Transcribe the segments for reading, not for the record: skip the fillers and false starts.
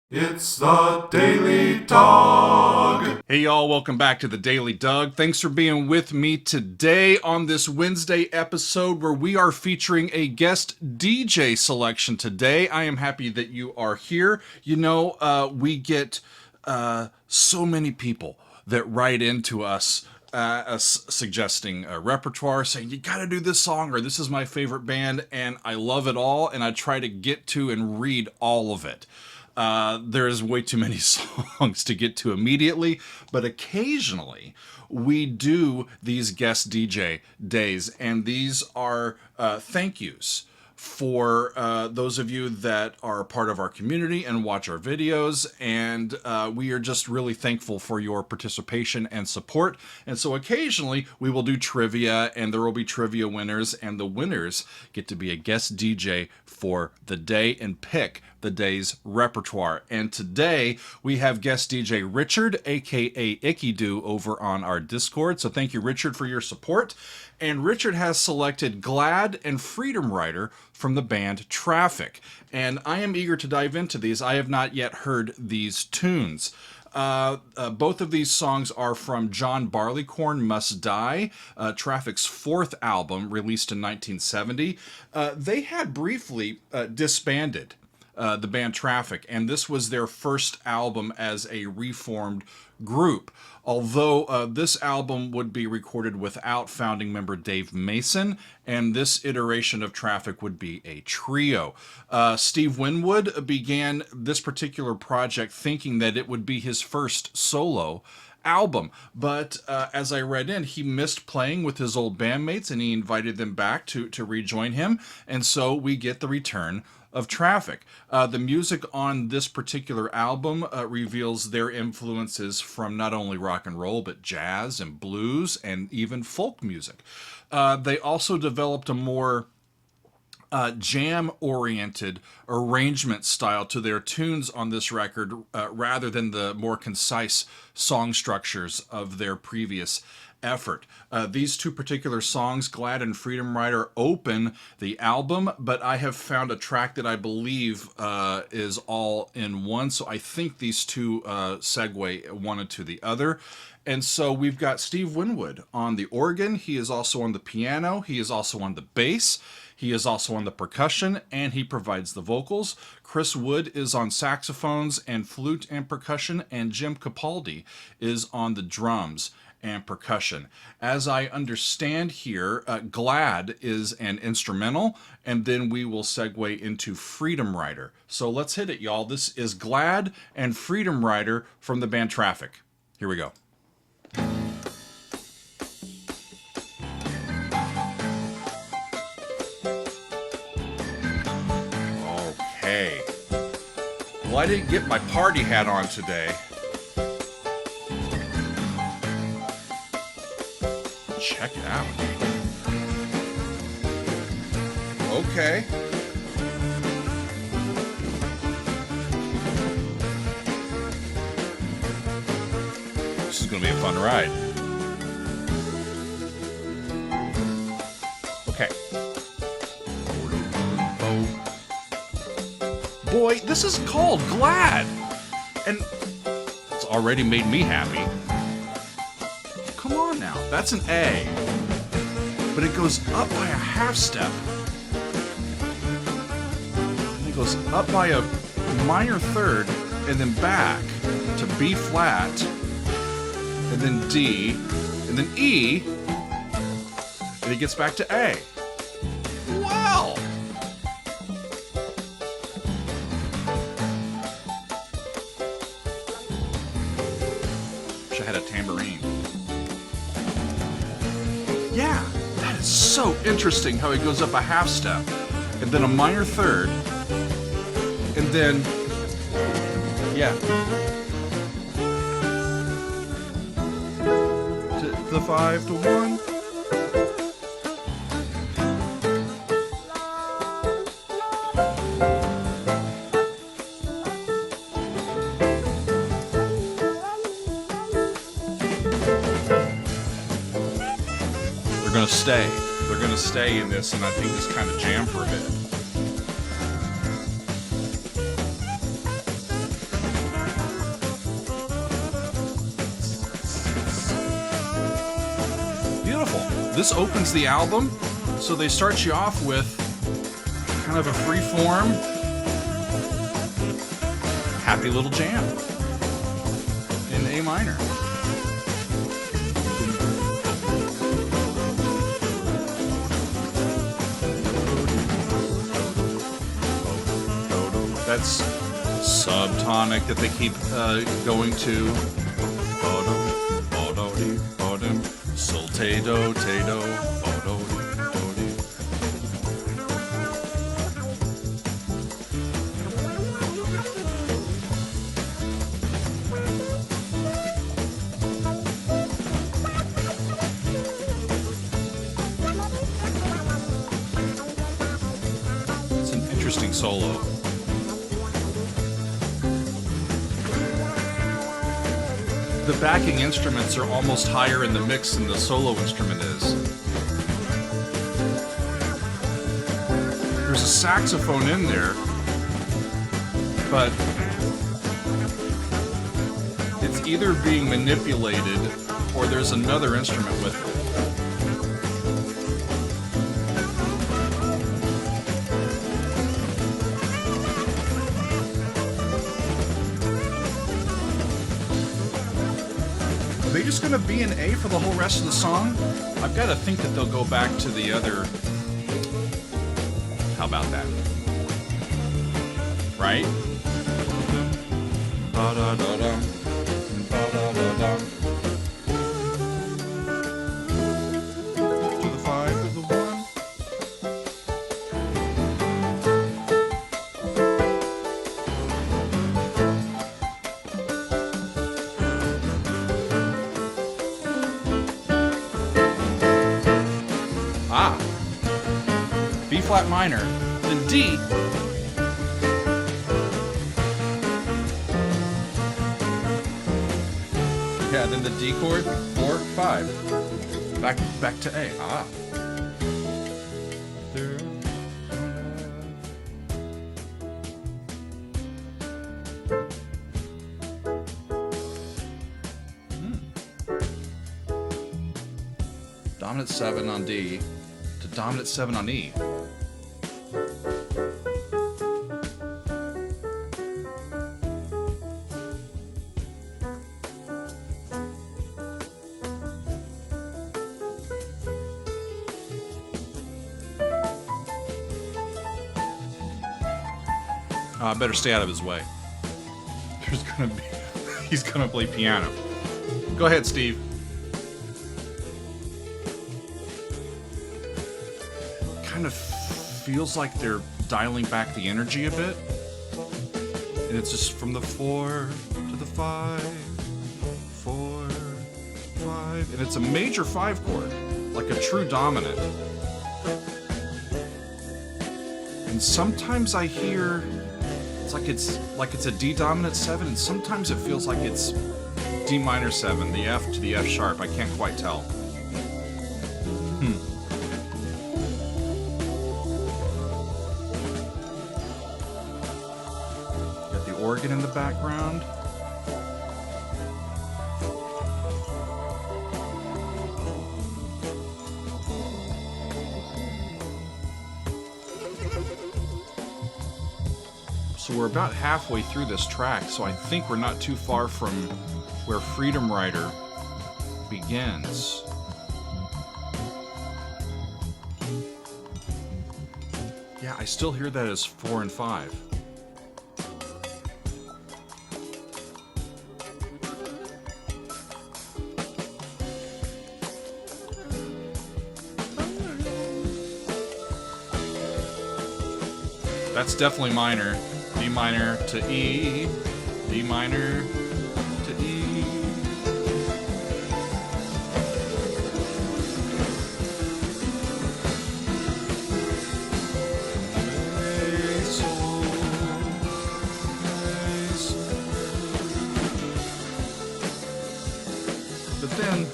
It's the Daily Dog. Hey y'all, welcome back to the Daily Doug. Thanks for being with me today on this Wednesday episode where we are featuring a guest DJ selection today. I am happy that you are here. You know, we get so many people that write into us suggesting a repertoire, saying you gotta do this song or this is my favorite band, and I love it all and I try to get to and read all of it. There's way too many songs to get to immediately, but occasionally we do these guest DJ days, and these are thank yous for those of you that are part of our community and watch our videos, and we are just really thankful for your participation and support. And so occasionally we will do trivia, and there will be trivia winners, and the winners get to be a guest DJ for the day and pick the day's repertoire. And today we have guest DJ Richard, aka Ickydoo, over on our Discord. So thank you, Richard, for your support. And Richard has selected Glad and Freedom Rider from the band Traffic. And I am eager to dive into these. I have not yet heard these tunes. Both of these songs are from John Barlycorn Must Die, Traffic's fourth album, released in 1970. They had briefly disbanded the band Traffic, and this was their first album as a reformed group. Although this album would be recorded without founding member Dave Mason, and this iteration of Traffic would be a trio. Steve Winwood began this particular project thinking that it would be his first solo album, but as I read in, he missed playing with his old bandmates and he invited them back to rejoin him, and so we get the return of Traffic. The music on this particular album reveals their influences from not only rock and roll, but jazz and blues and even folk music. They also developed a more jam-oriented arrangement style to their tunes on this record, rather than the more concise song structures of their previous effort. These two particular songs, Glad and Freedom Rider, open the album, but I have found a track that I believe is all in one, so I think these two segue one into the other. And so we've got Steve Winwood on the organ. He is also on the piano. He is also on the bass. He is also on the percussion, and he provides the vocals. Chris Wood is on saxophones and flute and percussion, and Jim Capaldi is on the drums and percussion. As I understand here, Glad is an instrumental, and then we will segue into Freedom Rider. So let's hit it, y'all. This is Glad and Freedom Rider from the band Traffic. Here we go. Okay. Well, I didn't get my party hat on today. Check it out. Okay. This is going to be a fun ride. Okay. Boy, this is called Glad. And it's already made me happy. Come on now, that's an A. But it goes up by a half step. And it goes up by a minor third, and then back to B flat, and then D, and then E, and it gets back to A. Wow! Wish I had a tambourine. Yeah, that is so interesting how he goes up a half step, and then a minor third, and then, yeah. The 5 to 1. They're gonna stay. They're gonna stay in this, and I think just kind of jam for a bit. beautiful. This opens the album, so they start you off with kind of a free form, happy little jam in A minor. That's subtonic that they keep going to. Sol te do te do. It's an interesting solo. The backing instruments are almost higher in the mix than the solo instrument is. There's a saxophone in there, but it's either being manipulated or there's another instrument with it. Are they just going to be in A for the whole rest of the song? I've got to think that they'll go back to the other... How about that? Right? Da-da-da-da. Da-da-da-da. To the 5, to the 1. B flat minor, then D. Yeah, then the D chord, 4, 5. Back to A. Ah. Dominant 7 on D to dominant 7 on E. I better stay out of his way. He's gonna play piano. Go ahead, Steve. Kind of feels like they're dialing back the energy a bit. And it's just from the 4 to the 5, 4, 5. And it's a major 5 chord, like a true dominant. And sometimes I hear it's like it's a D dominant 7, and sometimes it feels like it's D minor 7, the F to the F sharp. I can't quite tell. Got the organ in the background. So we're about halfway through this track, so I think we're not too far from where Freedom Rider begins. Yeah, I still hear that as 4 and 5. That's definitely minor. D minor to E, D minor to E. A, sol, A, sol. But then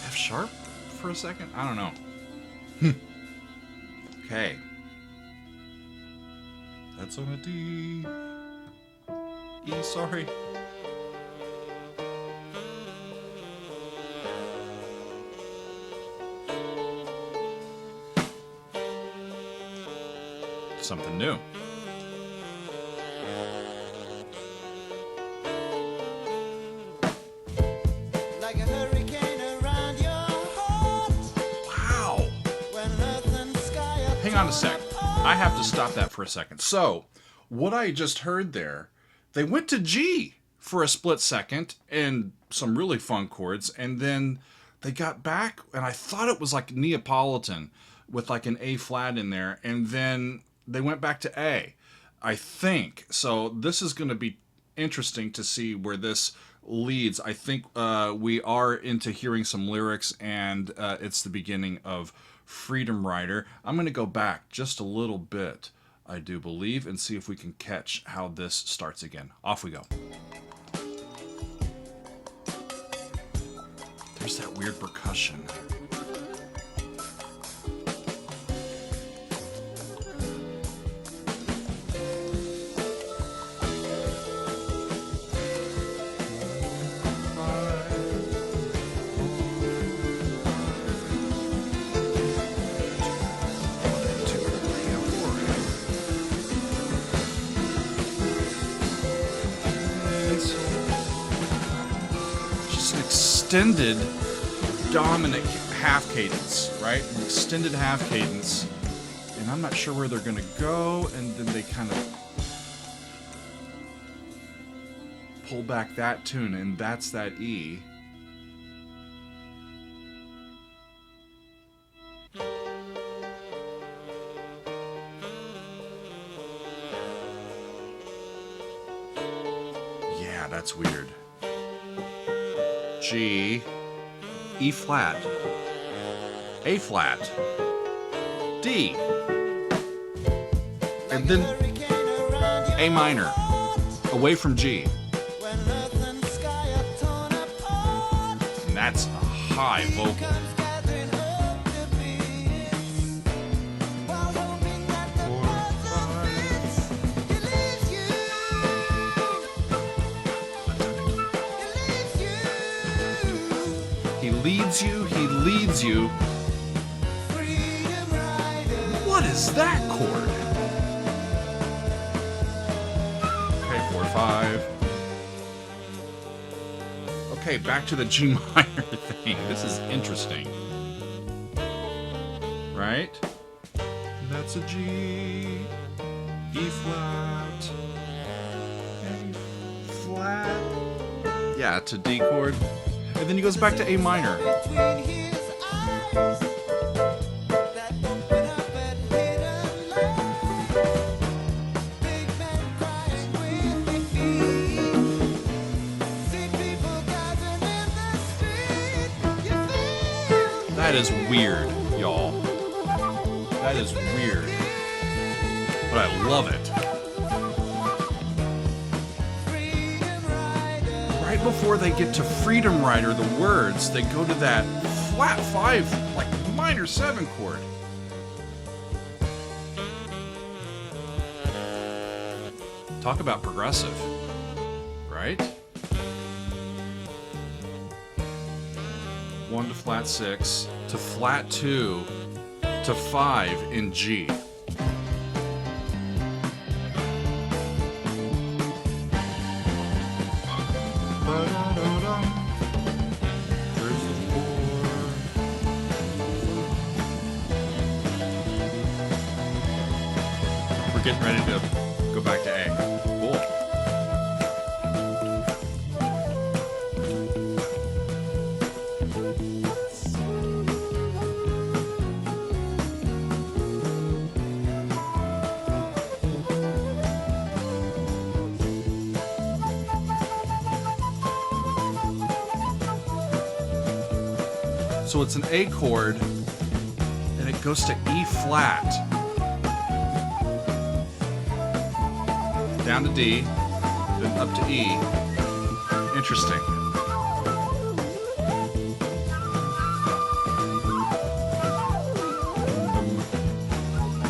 F sharp for a second? I don't know. Okay. That's on a D. E, sorry. something new. Like a hurricane around your heart. Wow. When earth and sky are Hang on a sec. I have to stop that for a second. So, what I just heard there, they went to G for a split second and some really fun chords, and then they got back, and I thought it was like Neapolitan with like an A flat in there, and then they went back to A, I think. So this is going to be interesting to see where this leads. I think we are into hearing some lyrics, and it's the beginning of Freedom Rider. I'm going to go back just a little bit, I do believe, and see if we can catch how this starts again. Off we go. There's that weird percussion. Extended dominant half cadence, right? An extended half cadence, and I'm not sure where they're going to go, and then they kind of pull back that tune, and that's that E. Yeah, that's weird. G, E flat, A flat, D, and then A minor, away from G. And that's a high vocal. He leads you. What is that chord? Okay, 4/5. Okay, back to the G minor thing. This is interesting. Right? That's a G, E flat, A flat. Yeah, it's a D chord. And then he goes back to A minor. That is weird, y'all. That is weird. But I love it. Right before they get to Freedom Rider, the words, they go to that flat 5, like minor 7 chord. Talk about progressive, right? 1 to flat 6, to flat 2, to 5 in G. We're getting ready to go back to A. Cool. So it's an A chord, and it goes to E flat, down to D, then up to E. Interesting.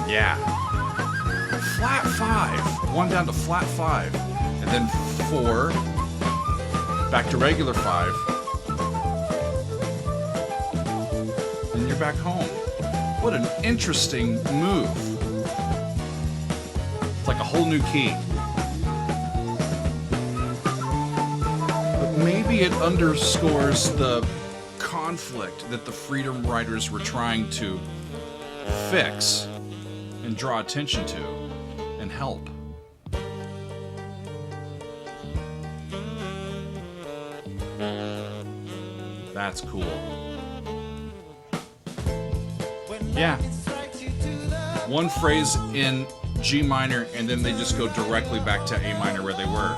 Yeah. Flat 5, 1 down to flat 5, and then 4, back to regular 5. Back home. What an interesting move. It's like a whole new key. But maybe it underscores the conflict that the Freedom Riders were trying to fix and draw attention to and help. That's cool. Yeah. One phrase in G minor, and then they just go directly back to A minor where they were.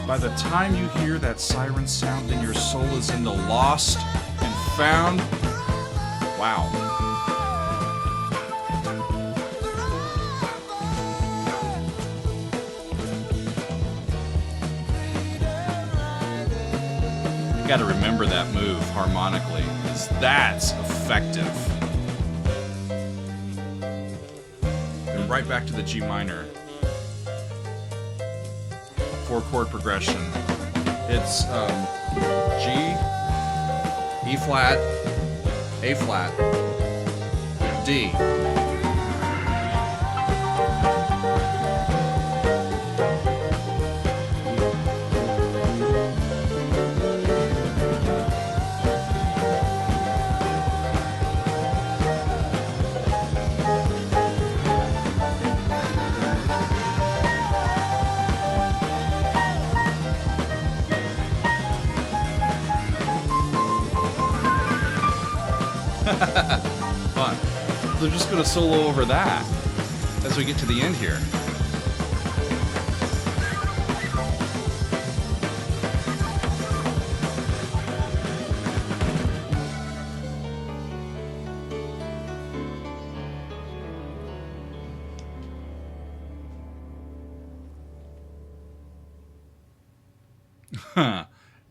By the time you hear that siren sound, then your soul is in the lost and found. Wow. You got to remember that move harmonically, because that's effective. And right back to the G minor. 4-chord progression. It's G, E flat, A flat, D. Fun. So they're just going to solo over that as we get to the end here.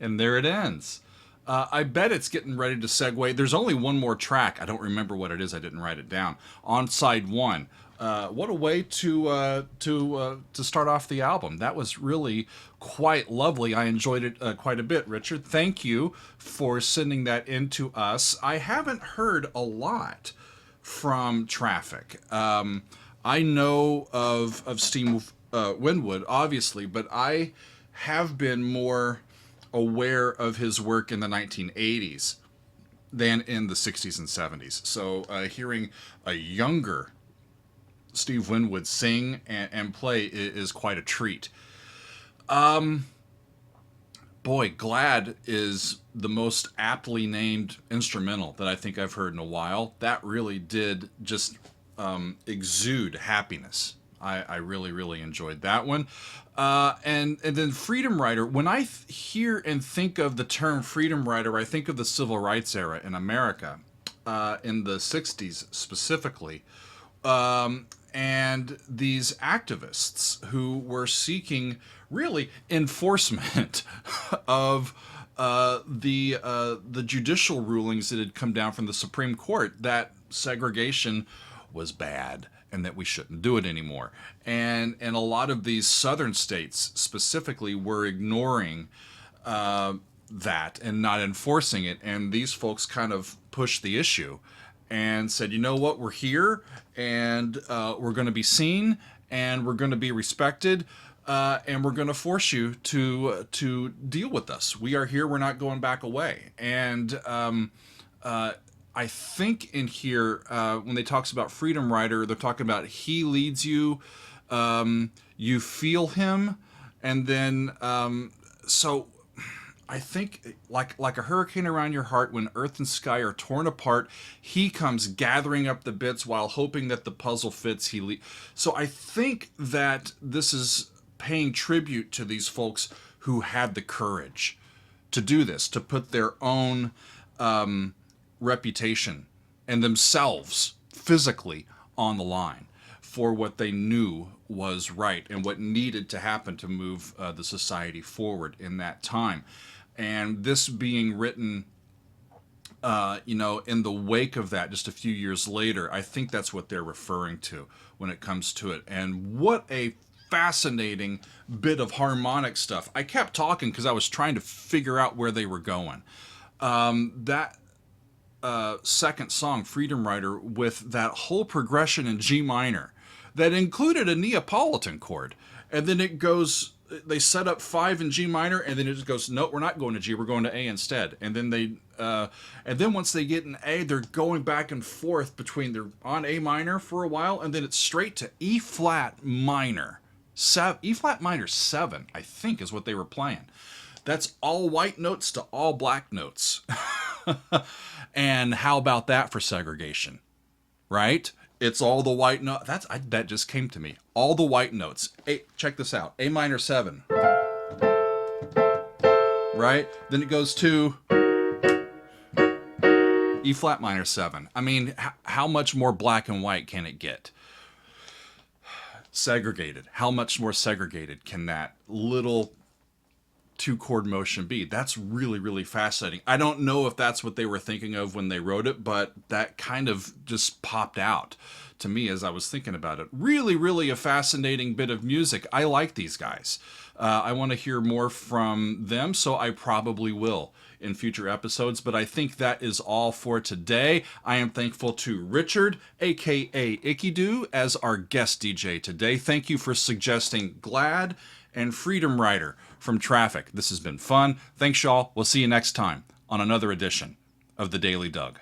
And there it ends. I bet it's getting ready to segue. There's only one more track. I don't remember what it is. I didn't write it down. On side one. What a way to start off the album. That was really quite lovely. I enjoyed it quite a bit, Richard. Thank you for sending that in to us. I haven't heard a lot from Traffic. I know of Steve Winwood, obviously, but I have been more aware of his work in the 1980s than in the 60s and 70s. So hearing a younger Steve Winwood sing and play is quite a treat. Boy, Glad is the most aptly named instrumental that I think I've heard in a while. That really did just exude happiness. I really, really enjoyed that one. And then Freedom Rider, when I hear and think of the term Freedom Rider, I think of the Civil Rights era in America, in the 60s specifically. And these activists who were seeking really enforcement of the judicial rulings that had come down from the Supreme Court that segregation was bad and that we shouldn't do it anymore. And a lot of these southern states specifically were ignoring that and not enforcing it. And these folks kind of pushed the issue and said, you know what, we're here and we're going to be seen and we're going to be respected and we're going to force you to deal with us. We are here. We're not going back away. And I think in here, when they talks about Freedom Rider, they're talking about he leads you, you feel him, and then, so I think like a hurricane around your heart, when earth and sky are torn apart, he comes gathering up the bits while hoping that the puzzle fits. So I think that this is paying tribute to these folks who had the courage to do this, to put their own reputation and themselves physically on the line for what they knew was right and what needed to happen to move the society forward in that time. And this being written, in the wake of that, just a few years later, I think that's what they're referring to when it comes to it. And what a fascinating bit of harmonic stuff. I kept talking because I was trying to figure out where they were going. That second song, Freedom Rider, with that whole progression in G minor that included a Neapolitan chord. And then it goes, they set up 5 in G minor, and then it just goes, nope, we're not going to G, we're going to A instead. And then once they get in A, they're going back and forth between, they're on A minor for a while, and then it's straight to E flat minor. E flat minor 7, I think, is what they were playing. That's all white notes to all black notes. And how about that for segregation? Right? It's all the white notes. That just came to me. All the white notes. Check this out. A minor 7. Right? Then it goes to E flat minor 7. I mean, how much more black and white can it get? Segregated. How much more segregated can that little 2-chord motion be? That's really, really fascinating. I don't know if that's what they were thinking of when they wrote it, but that kind of just popped out to me as I was thinking about it. Really, really a fascinating bit of music. I like these guys. I want to hear more from them, so I probably will in future episodes, but I think that is all for today. I am thankful to Richard, aka Ickydoo, as our guest DJ today. Thank you for suggesting Glad and Freedom Rider from Traffic. This has been fun. Thanks, y'all. We'll see you next time on another edition of The Daily Doug.